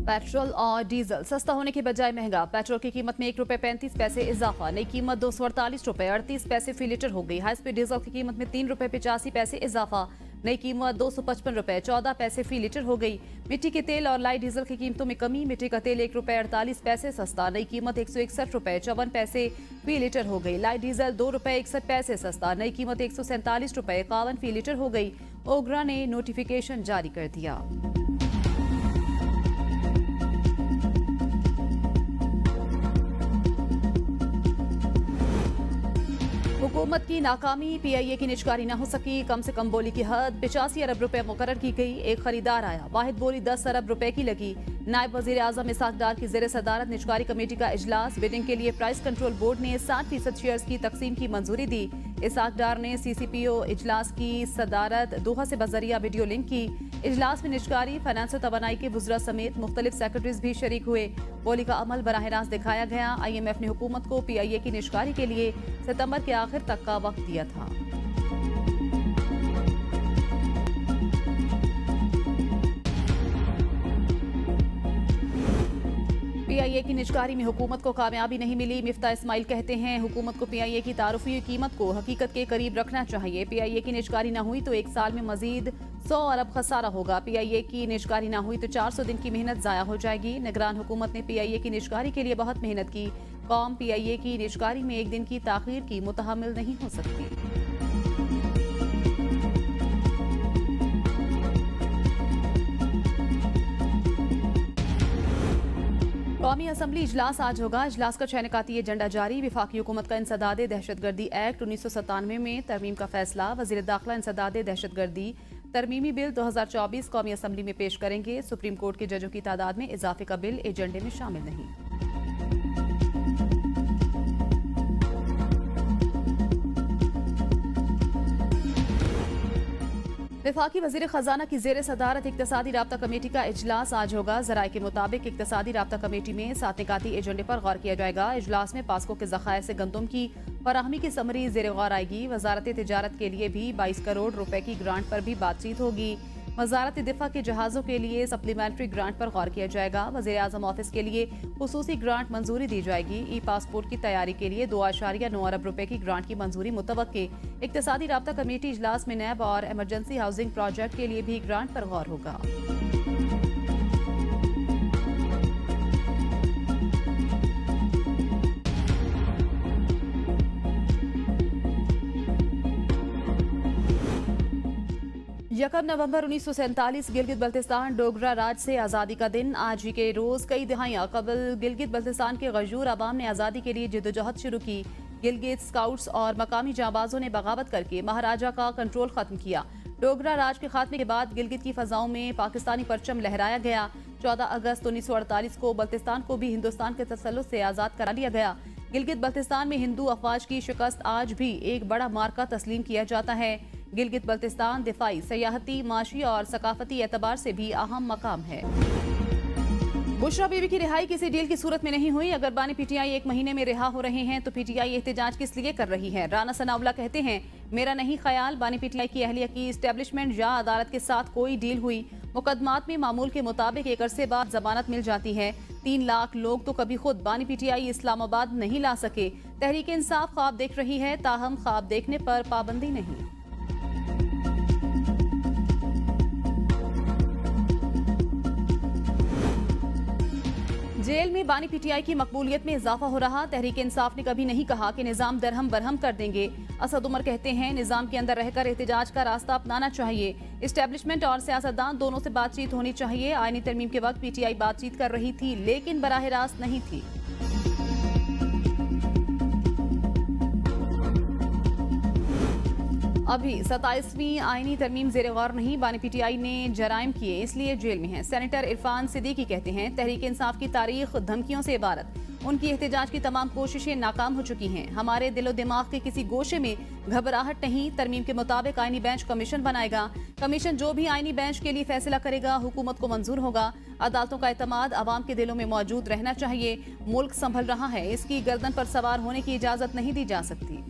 Petrol और diesel सस्ता होने के बजाय महंगा। पेट्रोल की कीमत में ₹1.35 इजाफा। नई कीमत ₹248.38 फी लीटर हो गई। हाई स्पीड डीजल की कीमत में ₹3.85 इजाफा। नई कीमत ₹255.14 फी लीटर हो गई। मिट्टी के तेल और लाइट डीजल की कीमतों में कमी। मिट्टी का तेल ₹1.48 सस्ता। नई कीमत ₹161.54 फी लीटर हो गई। लाइट डीजल ₹2.61 सस्ता। नई कीमत ₹147.51 फी लीटर हो गई। ओगरा ने नोटिफिकेशन जारी कर दिया। हुकूमत की नाकामी, पीआईए की निजकारी न हो सकी। कम से कम बोली की हद 85 अरब रुपए मुकर्रर की गई। एक खरीदार आया, वाहिद बोली 10 अरब रुपए की लगी। नायब वजीर आजम इसाक डार की जेर सदारत निजकारी कमेटी का इजलास। बिडिंग के लिए प्राइस कंट्रोल बोर्ड ने 60% शेयर्स की तकसीम की मंजूरी दी। इसाक डार ने सीसीपीओ इजलास की सदारत दोहा से बजरिया वीडियो लिंक की। इजलास में निजकारी, फाइनेंस और तवानाई के वुज़रा समेत मुख्तलिफ सेक्रेटरीज भी शरीक हुए। बोली का अमल बराह रास्त दिखाया गया। IMF ने हुकूमत को पीआईए की निजकारी के लिए सितंबर के आखिर तक का वक्त दिया था। पीआईए की निजकारी में हुकूमत को कामयाबी नहीं मिली। मिफ्ता इस्माइल कहते हैं, हुकूमत को पीआईए की तारुफी कीमत को हकीकत के करीब रखना चाहिए। पीआईए की निजकारी न हुई तो एक साल में मजीद 100 अरब खसारा होगा। पीआईए की निजकारी न हुई तो 400 दिन की मेहनत जाया हो जाएगी। निगरान हुकूमत ने पीआईए की निजकारी के लिए बहुत मेहनत की। कौम पीआईए की निजकारी में एक दिन की ताखीर की मुतहम्मिल नहीं हो सकती। कौमी असम्बली इजलास आज होगा। इजलास का 6 निकाती एजेंडा जारी। विफाकी हुकूमत का इंसदाद दहशतगर्दी एक्ट 1997 में तरमीम का फैसला। वजीर दाखिला इंसदाद दहशतगर्दी तरमीमी बिल 2024 कौमी असम्बली में पेश करेंगे। सुप्रीम कोर्ट के जजों की तादाद में इजाफे का बिल एजेंडे में शामिल नहीं। विफाकी वजीर खजाना की जेर सदारत इक्तसादी राब्ता कमेटी का इजलास आज होगा। जराये के मुताबिक इक्तसादी राब्ता कमेटी में 7 निकाती एजेंडे पर गौर किया जाएगा। इजलास में पास्को के जखायर से गंदम की फराहमी की समरी जेर गौर आएगी। वजारत तिजारत के लिए भी 22 करोड़ रुपए की ग्रांट पर भी बातचीत होगी। वजारत दिफा के जहाज़ों के लिए सप्लीमेंट्री ग्रांट पर गौर किया जाएगा। वज़ीर आज़म ऑफिस के लिए खुसूसी ग्रांट मंजूरी दी जाएगी। ई पासपोर्ट की तैयारी के लिए 2.9 अरब रुपए की ग्रांट की मंजूरी मुतवक्के। इक्तसादी राब्ता कमेटी इजलास में नैब और एमरजेंसी हाउसिंग प्रोजेक्ट के लिए भी ग्रांट पर गौर होगा। यकम नवंबर 1947 गिलगित बल्तिस्तान डोगरा राज से आज़ादी का दिन। आज ही के रोज़ कई दहाइयाँ कबल गिलगित बल्तिस्तान के गजूर अवाम ने आज़ादी के लिए जिद्दोजहद शुरू की। गिलगित स्काउट्स और मकामी जांबाजों ने बगावत करके महाराजा का कंट्रोल खत्म किया। डोगरा राज के खात्मे के बाद गिलगित की फजाओं में पाकिस्तानी परचम लहराया गया। 14 अगस्त 1948 को बल्तिस्तान को भी हिंदुस्तान के तसल्लुत से आज़ाद करा लिया गया। गिलगित बल्तिस्तान में हिंदू अफवाज की शिकस्त आज भी एक बड़ा मार्का तस्लीम किया जाता है। गिलगित बल्तिस्तान दिफाई, सयाहती, माशी और सकाफती एतबार से भी अहम मकाम है। बुशरा बीबी की रिहाई किसी डील की सूरत में नहीं हुई। अगर बानी पीटीआई 1 महीने में रिहा हो रहे हैं तो पीटीआई एहतजाज किस लिए कर रही है। राना सनाउल्लाह कहते हैं, मेरा नहीं ख्याल बानी पीटीआई की अहलिया की इस्टेब्लिशमेंट या अदालत के साथ कोई डील हुई। मुकदमात में मामूल के मुताबिक 1 अरसे बाद जमानत मिल जाती है। 3 लाख लोग तो कभी खुद बानी पीटीआई इस्लामाबाद नहीं ला सके। तहरीक इंसाफ ख्वाब देख रही है, ताहम ख्वाब देखने पर पाबंदी नहीं। जेल में बानी पीटीआई की मकबूलियत में इजाफा हो रहा। तहरीक इंसाफ ने कभी नहीं कहा कि निजाम दरहम बरहम कर देंगे। असद उमर कहते हैं, निजाम के अंदर रहकर एहतजाज का रास्ता अपनाना चाहिए। इस्टेब्लिशमेंट और सियासतदान दोनों से बातचीत होनी चाहिए। आईनी तरमीम के वक्त पीटीआई बातचीत कर रही थी, लेकिन बराह रास्त नहीं थी। अभी 27वीं आईनी तरमीम जेर गौर नहीं। बानी पीटीआई ने जराइम किए इसलिए जेल में है। सेनेटर इरफान सिद्दीकी कहते हैं, तहरीक इंसाफ की तारीख धमकियों से इबारत। उनकी एहतजाज की तमाम कोशिशें नाकाम हो चुकी हैं। हमारे दिलो दिमाग के किसी गोशे में घबराहट नहीं। तरमीम के मुताबिक आईनी बेंच कमीशन बनाएगा। कमीशन जो भी आईनी बेंच के लिए फैसला करेगा हुकूमत को मंजूर होगा। अदालतों का एतमाद आवाम के दिलों में मौजूद रहना चाहिए। मुल्क संभल रहा है, इसकी गर्दन पर सवार होने की इजाजत नहीं दी जा सकती।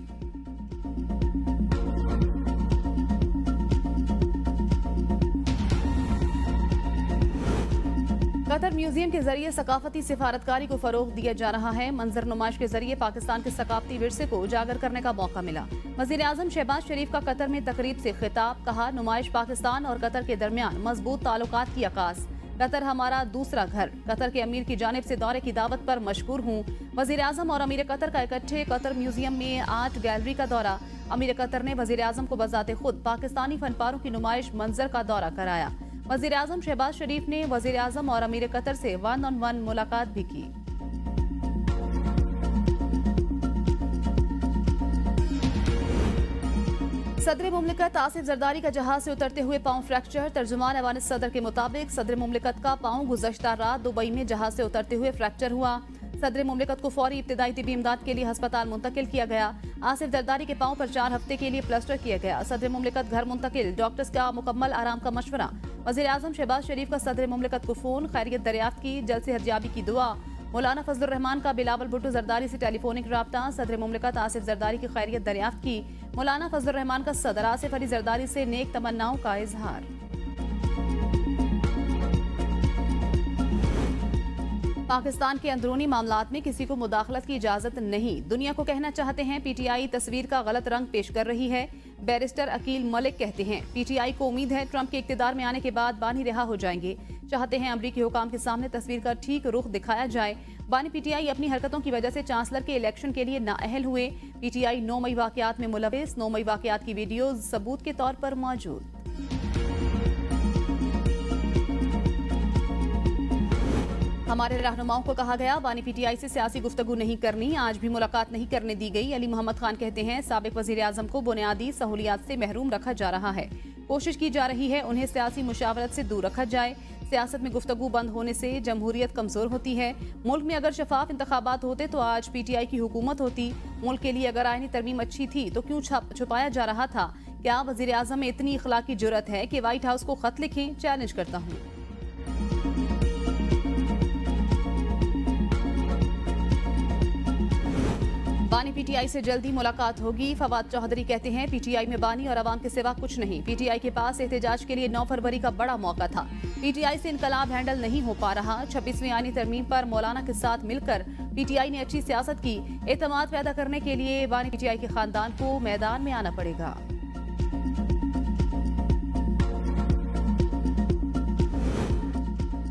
कतर म्यूजियम के जरिए सकाफती सिफारतकारी को फरोग दिया जा रहा है। मंजर नुमाइश के जरिए पाकिस्तान के सकाफती विरसे को उजागर करने का मौका मिला। वजीर आजम शहबाज शरीफ का कतर में तकरीब से खिताब, कहा नुमाइश पाकिस्तान और कतर के दरमियान मजबूत ताल्लुकात की अक्कास। कतर हमारा दूसरा घर। कतर के अमीर की जानिब से दौरे की दावत पर मशकूर हूँ। वजीर आजम और अमीर कतर का इकट्ठे कतर म्यूजियम में आर्ट गैलरी का दौरा। अमीर कतर ने वजीर आजम को बजाते खुद पाकिस्तानी फनपारों की नुमाइश मंजर का दौरा कराया। वजीर आजम शहबाज शरीफ ने वजीर आजम और अमीर कतर से 1-on-1 मुलाकात भी की। सदर मुमलिकत आसिफ जरदारी का जहाज से उतरते हुए पांव फ्रैक्चर। तर्जुमान ऐवान सदर के मुताबिक सदर मुमलिकत का पांव गुज़श्ता रात दुबई में जहाज से उतरते हुए फ्रैक्चर हुआ। सदर मुमलिकत को फौरी इब्तिदाई तिबी इमदाद के लिए अस्पताल मुंतकिल किया गया। आसिफ जरदारी के पांव पर 4 हफ्ते के लिए प्लास्टर किया गया। सदर मुमलिकत घर मुंतकिल, डॉक्टर्स का मुकम्मल आराम का मशवरा। वजीर आजम शहबाज शरीफ का सदर मुमलिकत को फोन, खैरियत दरियाफ्त की, जल्द से हरजाबी की दुआ। मौलाना फजलुर रहमान का बिलावल भुट्टो जरदारी से टेलीफोनिक राब्ता। सदर मुमलिकत आसिफ जरदारी की खैरियत दरियाफ्त की। मौलाना फजलुर रहमान का सदर आसिफ अली जरदारी से नेक तमन्नाओं का इजहार। पाकिस्तान के अंदरूनी मामलात में किसी को मुदाखलत की इजाजत नहीं, दुनिया को कहना चाहते हैं पीटीआई तस्वीर का गलत रंग पेश कर रही है। बैरिस्टर अकील मलिक कहते हैं पीटीआई को उम्मीद है ट्रंप के इक्तिदार में आने के बाद बानी रिहा हो जाएंगे। चाहते हैं अमरीकी हुकाम के सामने तस्वीर का ठीक रुख दिखाया जाए। बानी पीटीआई अपनी हरकतों की वजह से चांसलर के इलेक्शन के लिए नाअहल हुए। पीटीआई 9 मई वाकयात में मुलविस, 9 मई वाकयात की वीडियोज सबूत के तौर पर मौजूद। हमारे रहनुमाओं को कहा गया बानी पीटीआई से सियासी गुफ्तगू नहीं करनी, आज भी मुलाकात नहीं करने दी गई। अली मोहम्मद खान कहते हैं साबिक वजीर आजम को बुनियादी सहूलियात से महरूम रखा जा रहा है। कोशिश की जा रही है उन्हें सियासी मुशावरत से दूर रखा जाए। सियासत में गुफ्तगू बंद होने से जमहूरियत कमजोर होती है। मुल्क में अगर शफाफ इंतखाबात होते तो आज पीटीआई की हुकूमत होती। मुल्क के लिए अगर आईनी तरमीम अच्छी थी तो क्यों छुपाया जा रहा था? क्या वजीर आजम में इतनी इखलाकी जुर्रत है कि व्हाइट हाउस को खत लिखें? चैलेंज करता हूँ। बानी पीटीआई से जल्दी मुलाकात होगी। फवाद चौधरी कहते हैं पीटीआई में बानी और अवाम के सिवा कुछ नहीं। पीटीआई के पास एहतजाज के लिए 9 फरवरी का बड़ा मौका था। पीटीआई से इनकलाब हैंडल नहीं हो पा रहा। 26वीं आईनी तरमीम पर मौलाना के साथ मिलकर पीटीआई ने अच्छी सियासत की। एतमाद पैदा करने के लिए बानी पीटीआई के खानदान को मैदान में आना पड़ेगा।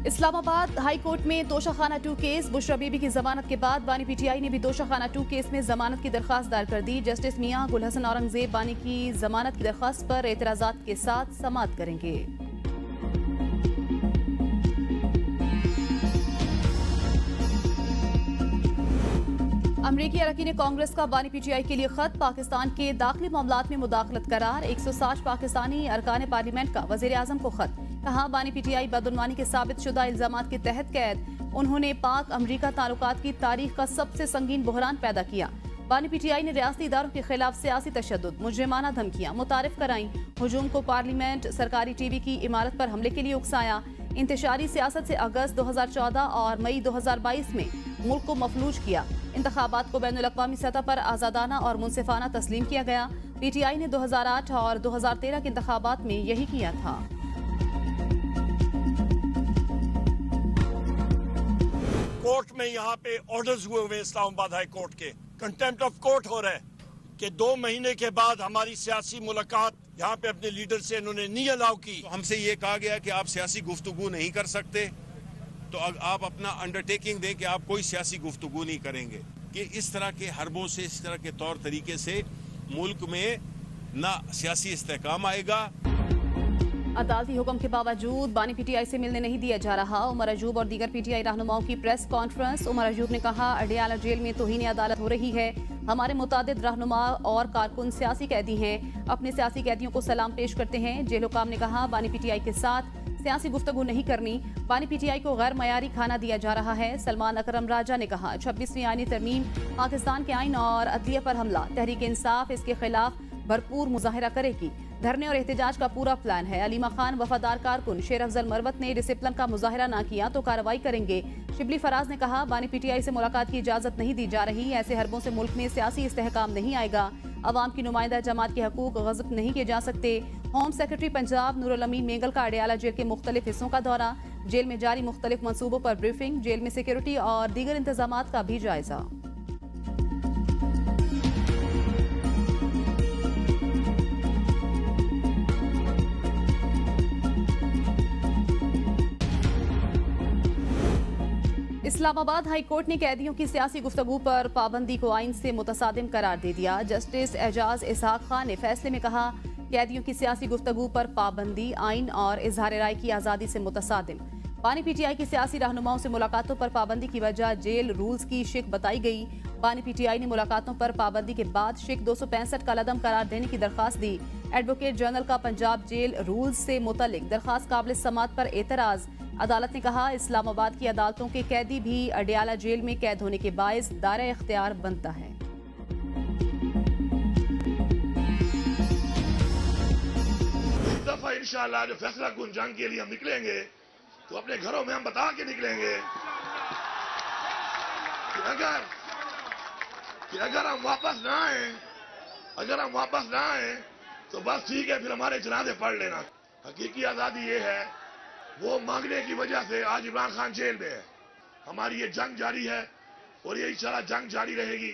इस्लामाबाद हाई कोर्ट में तोशाखाना 2 केस। बुशरा बीबी की जमानत के बाद बानी पीटीआई ने भी तोशाखाना 2 केस में जमानत की दरखास्त दायर कर दी। जस्टिस मियां गुल हसन औरंगजेब बानी की जमानत की दरखास्त पर एतराजात के साथ समाअत करेंगे। अमरीकी अरकान कांग्रेस का बानी पीटीआई के लिए खत। पाकिस्तान के दाखिली मामलात में मुदाखलत करार। 160 पाकिस्तानी अरकान पार्लियामेंट का वजीर आजम को खत। कहा बानी पीटीआई बदउनवानी के साबित शुदा इल्जामात के तहत कैद। उन्होंने पाक अमरीका ताल्लुकात की तारीख का सबसे संगीन बहरान पैदा किया। बानी पीटीआई ने रियासती इदारों के खिलाफ सियासी तशद्दुद, मुजरिमाना धमकियां मुतारिफ कराई। हुजूम को पार्लियामेंट, सरकारी टीवी की इमारत पर हमले के लिए उकसाया। इंतशारी सियासत से अगस्त 2014 और मई 2022 में मुल्क को मफलूज किया। इंतखाबात को बैनुल अक़वामी सतह पर आज़ादाना और मुनसिफाना तस्लीम किया गया। पीटीआई ने 2008 और 2013 के इंतखाबात में यही किया था। कोर्ट में यहाँ पे ऑर्डर्स हुए हुए इस्लामाबाद हाई कोर्ट के, कंटेम्प्ट ऑफ कोर्ट हो रहा है कि 2 महीने के बाद हमारी सियासी मुलाकात यहाँ पे अपने लीडर से इन्होंने नहीं अलाउ की। तो हमसे ये कहा गया कि आप सियासी गुफ्तगू नहीं कर सकते, तो आप अपना अंडरटेकिंग दें कि आप कोई सियासी गुफ्तगू नहीं करेंगे। कि इस तरह के हरबों से, इस तरह के तौर तरीके से मुल्क में ना सियासी इस्तेहकाम आएगा। अदालती हुक्म के बावजूद बानी पीटीआई से मिलने नहीं दिया जा रहा। उमर अजूब और दीगर पीटीआई रहनुमाओं की प्रेस कॉन्फ्रेंस। उमर अजूब ने कहा अडियाला जेल में तौहीन अदालत हो रही है। हमारे मुतादिद रहनुमा और कारकुन सियासी कैदी हैं। अपने सियासी कैदियों को सलाम पेश करते हैं। जेल हुकाम ने कहा बानी पीटीआई के साथ सियासी गुफ्तगू नहीं करनी। बानी पीटीआई को गैर मयारी खाना दिया जा रहा है। सलमान अकरम राजा ने कहा 26वीं आईनी तरमीम पाकिस्तान के आइन और अदलिया पर हमला। तहरीक इंसाफ इसके खिलाफ भरपूर मुजाहिरा करेगी। धरने और एहतजाज का पूरा प्लान है। अलीमा खान वफादार कारकुन शेर अफजल मरवत ने डिसिप्लिन का मुजाहिरा ना किया तो कार्रवाई करेंगे। शिबली फराज ने कहा बानी पीटीआई से मुलाकात की इजाजत नहीं दी जा रही। ऐसे हरबों से मुल्क में सियासी इस्तेहकाम नहीं आएगा। अवाम की नुमाइंदा जमात के हकूक गज़ब नहीं किए जा सकते। होम सेक्रेटरी पंजाब नूरुल अमीन मेंगल का अडयाला जेल के मुख्तलिफ हिस्सों का दौरा, जेल में जारी मुख्तलिफ मंसूबों पर ब्रीफिंग, जेल में सिक्योरिटी और दीगर इंतजामात का भी जायजा। इस्लामाबाद हाई कोर्ट ने कैदियों की सियासी गुफ्तगू पर पाबंदी को आइन से मुतसादिम करार दे दिया। जस्टिस एजाज इसहाक खान ने फैसले में कहा, कैदियों की सियासी गुफ्तगू पर पाबंदी आइन और इजहार राय की आज़ादी से मुतसादिम। बानी पीटीआई की सियासी रहनुमाओं से मुलाकातों पर पाबंदी की वजह जेल रूल्स की शिक बताई गई। बानी पीटीआई ने मुलाकातों पर पाबंदी के बाद शिक 265 का लदम करार देने की दरखास्त दी। एडवोकेट जनरल का पंजाब जेल रूल्स से मुतल्लिक दरखास्त काबिल समात पर एतराज। अदालत ने कहा, इस्लामाबाद की अदालतों के कैदी भी अडयाला जेल में कैद होने के बायस दायरा इख्तियार बनता है। इस दफा इंशाअल्लाह जो फैसला कुन जंग के लिए हम निकलेंगे तो अपने घरों में हम बता के निकलेंगे कि अगर हम वापस ना आए तो बस ठीक है, फिर हमारे जनाजे पढ़ लेना। हकीकी आजादी ये है, वो मांगने की वजह से आज इमरान खान जेल में है। हमारी ये जंग जारी है और ये इंशाअल्लाह जंग जारी रहेगी।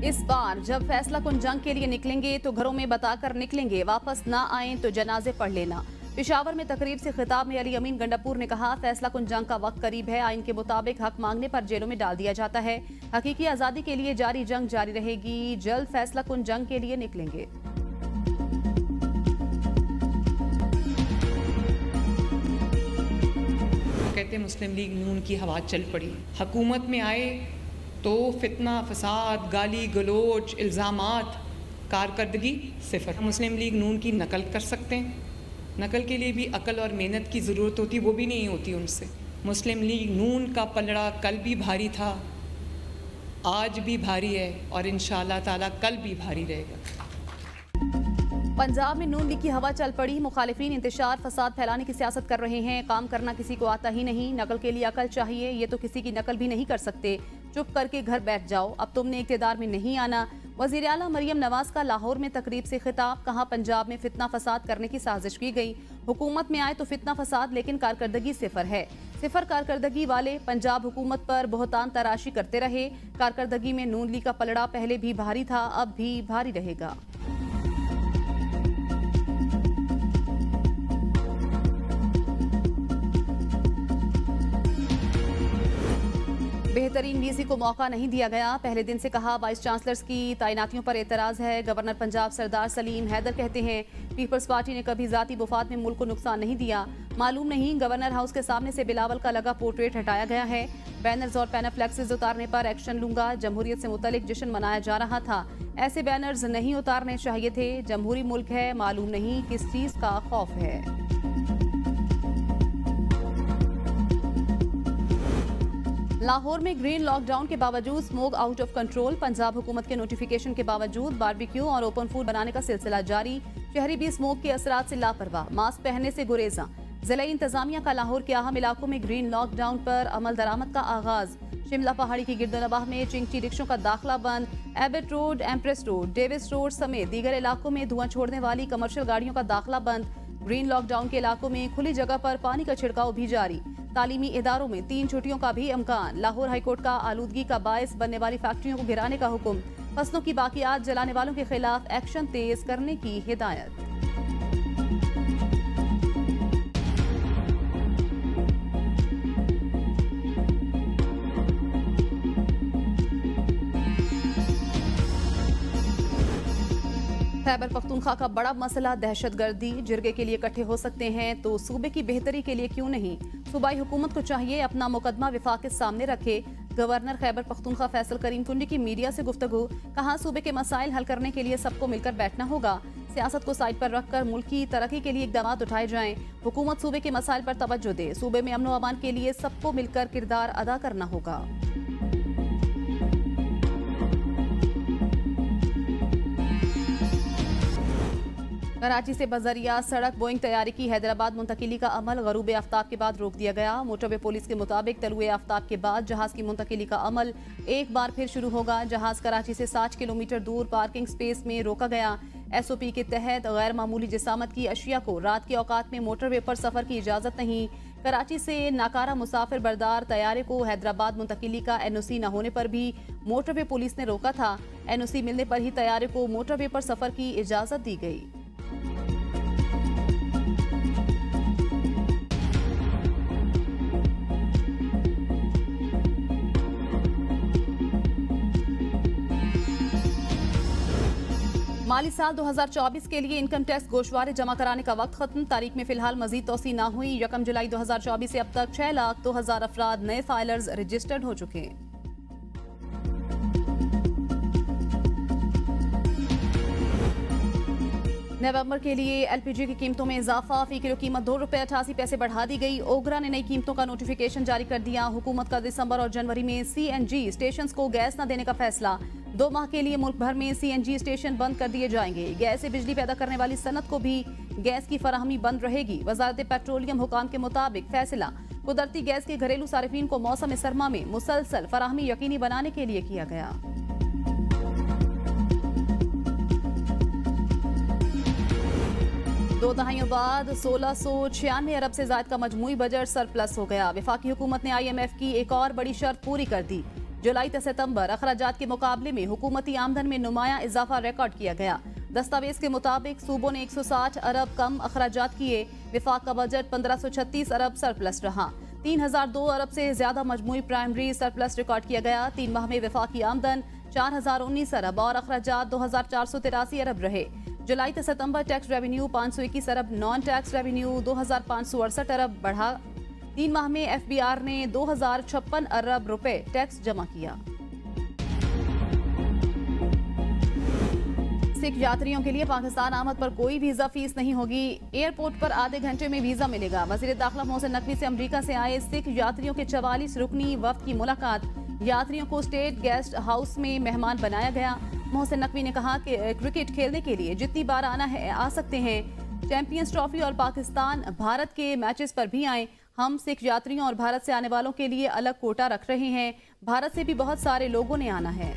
इस बार जब फैसला कुन जंग के लिए निकलेंगे तो घरों में बताकर निकलेंगे, वापस ना आए तो जनाजे पढ़ लेना। पेशावर में तकरीब से खिताब में अली अमीन गंडापुर ने कहा, फैसला कुन जंग का वक्त करीब है। आइन के मुताबिक हक मांगने पर जेलों में डाल दिया जाता है। हकीकी आजादी के लिए जारी जंग जारी रहेगी। जल्द फैसला कुन जंग के लिए निकलेंगे। कहते मुस्लिम लीग नून की हवा चल पड़ी, हुकूमत में आए तो फितना, फसाद, गाली गलोच, इल्ज़ामात, कारकर्दगी सिफर। मुस्लिम लीग नून की नकल कर सकते हैं, नकल के लिए भी अकल और मेहनत की ज़रूरत होती, वो भी नहीं होती उनसे। मुस्लिम लीग नून का पलड़ा कल भी भारी था, आज भी भारी है और इंशाअल्लाह ताला कल भी भारी रहेगा। पंजाब में नून लीग की हवा चल पड़ी। मुखालिफिन इंतशार फसाद फैलाने की सियासत कर रहे हैं। काम करना किसी को आता ही नहीं, नकल के लिए अकल चाहिए। ये तो किसी की नकल भी नहीं कर सकते, चुप करके घर बैठ जाओ, अब तुमने इक़्तिदार में नहीं आना। वज़ीर आला मरियम नवाज का लाहौर में तकरीब से खिताब, कहा पंजाब में फितना फसाद करने की साजिश की गई। हुकूमत में आए तो फितना फसाद, लेकिन कारकर्दगी सिफर है। सिफर कारकर्दगी वाले पंजाब हुकूमत पर बहुतान तराशी करते रहे। कारकर्दगी में नून लीग का पलड़ा पहले भी भारी था, अब भी भारी रहेगा। बेहतरीन वीसी को मौका नहीं दिया गया, पहले दिन से कहा। वाइस चांसलर्स की तैनातियों पर एतराज़ है। गवर्नर पंजाब सरदार सलीम हैदर कहते हैं, पीपल्स पार्टी ने कभी जाती मुफाद में मुल्क को नुकसान नहीं दिया। मालूम नहीं गवर्नर हाउस के सामने से बिलावल का लगा पोर्ट्रेट हटाया गया है। बैनर्स और पैनाफ्लेक्सेस उतारने पर एक्शन लूंगा। जमहूरियत से मुतल्लिक जश्न मनाया जा रहा था, ऐसे बैनर्स नहीं उतारने चाहिए थे। जमहूरी मुल्क है, मालूम नहीं किस चीज़ का खौफ है। लाहौर में ग्रीन लॉकडाउन के बावजूद smoke out of control. Punjab हुकूमत के नोटिफिकेशन के बावजूद बारबेक्यू और ओपन फूड बनाने का सिलसिला जारी। शहरी भी स्मोक के असरात से लापरवाह, मास्क पहनने से गुरेजा। जिला इंतजामिया का लाहौर के अहम इलाकों में ग्रीन लॉकडाउन पर अमल दरामद का आगाज। शिमला पहाड़ी की गिरदोनवाह में चिंगटी रिक्शों का दाखिला बंद। Abbott road, empress road, Davis road समेत दीगर इलाकों में धुआं छोड़ने वाली कमर्शियल गाड़ियों का दाखिला बंद। ग्रीन लॉकडाउन के इलाकों में खुली जगह पर पानी का छिड़काव भी जारी। तालीमी इदारों में 3 छुट्टियों का भी इम्कान। लाहौर हाईकोर्ट का आलूदगी का बायस बनने वाली फैक्ट्रियों को गिराने का हुक्म। फसलों की बाकियात जलाने वालों के खिलाफ एक्शन तेज करने की हिदायत। खैबर पख्तूनख्वा का बड़ा मसला दहशतगर्दी। जिरगे के लिए इकट्ठे हो सकते हैं तो सूबे की बेहतरी के लिए क्यों नहीं। सूबाई हुकूमत को चाहिए अपना मुकदमा विफाक के सामने रखे। गवर्नर खैबर पख्तूनख्वा फैसल करीम कुंडी की मीडिया से गुफ्तगू, कहा सूबे के मसाइल हल करने के लिए सबको मिलकर बैठना होगा। सियासत को साइड पर रखकर मुल्क की तरक्की के लिए इकदाम उठाए जाएं। हुकूमत सूबे के मसाइल पर तवज्जो दे। सूबे में अमन व अमान के लिए सबको मिलकर किरदार अदा करना होगा। कराची से बजरिया सड़क बोइंग तैयारी की हैदराबाद मुंतकिली का अमल गरूब आफ्ताब के बाद रोक दिया गया। मोटरवे पुलिस के मुताबिक तलुए आफ्ताब के बाद जहाज की मुंतकिली का अमल एक बार फिर शुरू होगा। जहाज कराची से 60 किलोमीटर दूर पार्किंग स्पेस में रोका गया। SOP के तहत गैर मामूली जिसामत की अशिया को रात के औकात में मोटरवे पर सफर की इजाजत नहीं। कराची से नाकारा मुसाफिर बरदार तैयारे को हैदराबाद मुंतकिली का NOC न होने पर भी मोटरवे पुलिस ने रोका था। NOC मिलने पर ही तैयारे को मोटरवे पर सफर की इजाजत दी गई। माली साल 2024 के लिए इनकम टैक्स गोशवारे जमा कराने का वक्त खत्म। तारीख में फिलहाल मजीद तोसी न हुई। 1 जुलाई 2024 से अब तक 6,02,000 अफराद नए फाइलर्स रजिस्टर्ड हो चुके हैं। नवंबर के लिए LPG की कीमतों में इजाफा। फी किलो कीमत ₹2.88 बढ़ा दी गई। ओगरा ने नई कीमतों का नोटिफिकेशन जारी कर दिया। हुकूमत का दिसंबर और जनवरी में CNG स्टेशन को गैस न देने का फैसला। 2 माह के लिए मुल्क भर में CNG स्टेशन बंद कर दिए जाएंगे। गैस से बिजली पैदा करने वाली सनत को भी गैस की फराहमी बंद रहेगी। वजारत पेट्रोलियम हुकाम के मुताबिक फैसला कुदरती गैस के घरेलू सारिफीन को मौसम सरमा में मुसलसल फराहमी यकीनी बनाने के लिए किया गया। दो दहाइयों बाद 1696 अरब से ज्यादा का मजमूई बजट सरप्लस हो गया। वफाकी हुकूमत ने IMF की एक और बड़ी शर्त पूरी कर दी। जुलाई से सितंबर अखराजात के मुकाबले में हुकूमती आमदन में नुमाया इजाफा रिकॉर्ड किया गया। दस्तावेज के मुताबिक सूबों ने 160 अरब कम अखराजात किए। वफाक का बजट 1536 अरब सरप्लस रहा। 3002 अरब से ज्यादा मजमूई प्राइमरी सरप्लस रिकॉर्ड किया गया। 3 माह में वफाकी आमदन 4019 अरब और अखराजात 2483 अरब रहे। जुलाई से सितंबर टैक्स रेवेन्यू 521 अरब, नॉन टैक्स रेवेन्यू 2568 अरब बढ़ा। 3 माह में FBR ने 2056 अरब रुपए टैक्स जमा किया। सिख यात्रियों के लिए पाकिस्तान आमद पर कोई वीजा फीस नहीं होगी। एयरपोर्ट पर आधे घंटे में वीजा मिलेगा। वजीर दाखिला मोहसिन नकवी से अमेरिका से आए सिख यात्रियों के 44 रुकनी वफ्द की मुलाकात। यात्रियों को स्टेट गेस्ट हाउस में मेहमान बनाया गया। मोहसिन नकवी ने कहा कि क्रिकेट खेलने के लिए जितनी बार आना है आ सकते हैं। चैंपियंस ट्रॉफी और पाकिस्तान भारत के मैचेस पर भी आए। हम सिख यात्रियों और भारत से आने वालों के लिए अलग कोटा रख रहे हैं। भारत से भी बहुत सारे लोगों ने आना है।